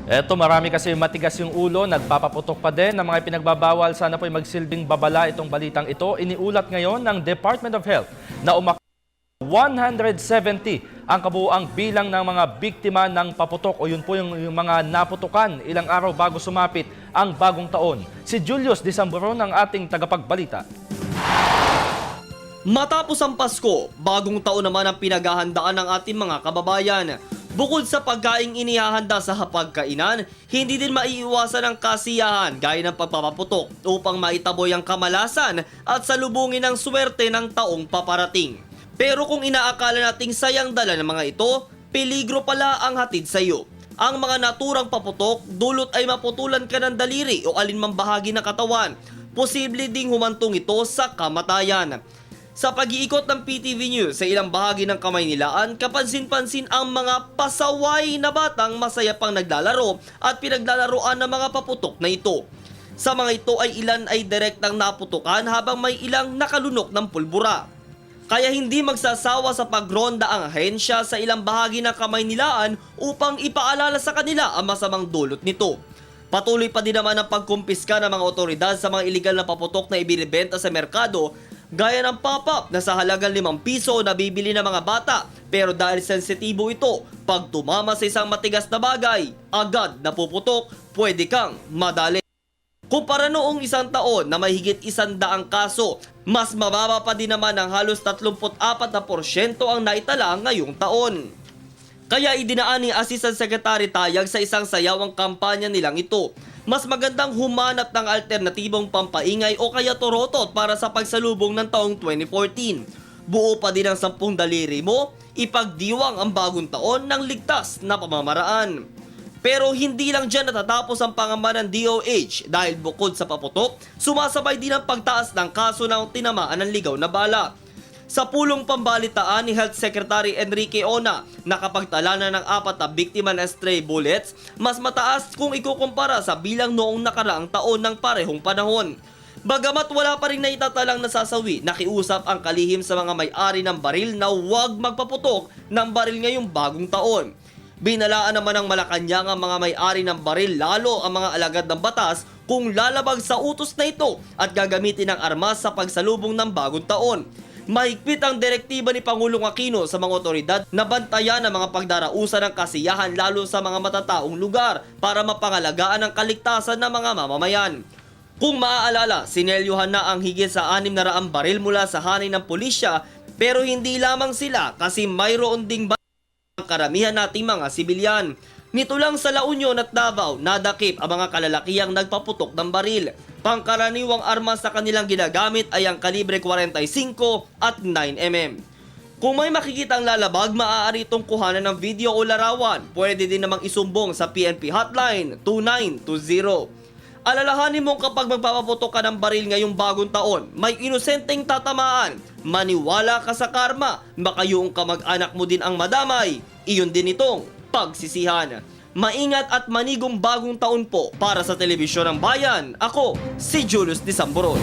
Eto, marami kasi matigas yung ulo, nagpapaputok pa din ng mga pinagbabawal. Sana po'y magsilbing babala itong balitang ito. Iniulat ngayon ng Department of Health na 170 ang kabuuang bilang ng mga biktima ng paputok o yun po yung mga naputukan ilang araw bago sumapit ang bagong taon. Si Julius Disamburon ang ating tagapagbalita. Matapos ang Pasko, bagong taon naman ang pinaghahandaan ng ating mga kababayan. Bukod sa pagkaing inihahanda sa hapagkainan, hindi din maiiwasan ang kasiyahan gaya ng pagpapaputok upang maitaboy ang kamalasan at salubungin ang swerte ng taong paparating. Pero kung inaakala nating sayang dala ng mga ito, peligro pala ang hatid sa iyo. Ang mga naturang paputok, dulot ay maputulan ka ng daliri o alinmang bahagi ng katawan. Posible ding humantong ito sa kamatayan. Sa pag-iikot ng PTV News sa ilang bahagi ng Kamaynilaan, kapansin-pansin ang mga pasaway na batang masaya pang naglalaro at pinaglalaroan ng mga paputok na ito. Sa mga ito ay ilan ay direktang naputukan habang may ilang nakalunok ng pulbura. Kaya hindi magsasawa sa pagronda ang ahensya sa ilang bahagi ng Kamaynilaan upang ipaalala sa kanila ang masamang dulot nito. Patuloy pa din naman ang pagkumpiska ng mga otoridad sa mga iligal na paputok na ibinibenta sa merkado, gaya ng pop-up na sa halagang 5 piso na bibili ng mga bata, pero dahil sensitibo ito, pag tumama sa isang matigas na bagay, agad napuputok, pwede kang madali. Kumpara noong isang taon na mahigit 100 kaso, mas mababa pa din naman ng halos 34% ang naitala ngayong taon. Kaya idinaan ni Assistant Secretary Tayag sa isang sayawang kampanya nilang ito. Mas magandang humanap ng alternatibong pampaingay o kaya torotot para sa pagsalubong ng taong 2014. Buo pa din ang 10 daliri mo, ipagdiwang ang bagong taon ng ligtas na pamamaraan. Pero hindi lang dyan natatapos ang pangamba ng DOH dahil bukod sa paputok, sumasabay din ang pagtaas ng kaso ng tinamaan ng ligaw na bala. Sa pulong pambalitaan ni Health Secretary Enrique Ona, nakapagtala na ng 4 na biktima ng stray bullets, mas mataas kung ikukumpara sa bilang noong nakaraang taon ng parehong panahon. Bagamat wala pa rin naitatalang nasasawi, nakiusap ang kalihim sa mga may-ari ng baril na huwag magpaputok ng baril ngayong bagong taon. Binalaan naman ng Malacanang ang mga may-ari ng baril, lalo ang mga alagad ng batas, kung lalabag sa utos na ito at gagamitin ng armas sa pagsalubong ng bagong taon. Mahigpit ang direktiba ni Pangulong Aquino sa mga otoridad na bantayan ang mga pagdarausan ng kasiyahan lalo sa mga matataong lugar para mapangalagaan ang kaligtasan ng mga mamamayan. Kung maaalala, sinelyuhan na ang higit sa 600 baril mula sa hanay ng pulisya, pero hindi lamang sila kasi mayroon ding ang karamihan nating mga sibilyan. Nito lang sa La Union at Davao, nadakip ang mga kalalakihang nagpaputok ng baril. Pangkaraniwang armas sa kanilang ginagamit ay ang kalibre 45 at 9mm. Kung may makikitang lalabag, maaari itong kuhanan ng video o larawan. Pwede din namang isumbong sa PNP hotline 2920. Alalahanin mo kapag magpapaputok ka ng baril ngayong bagong taon, may inosenteng tatamaan. Maniwala ka sa karma, baka yung kamag-anak mo din ang madamay. Iyon din itong pagsisihan. Maingat at manigong bagong taon po para sa Telebisyon ng Bayan. Ako, si Julius Disamburon.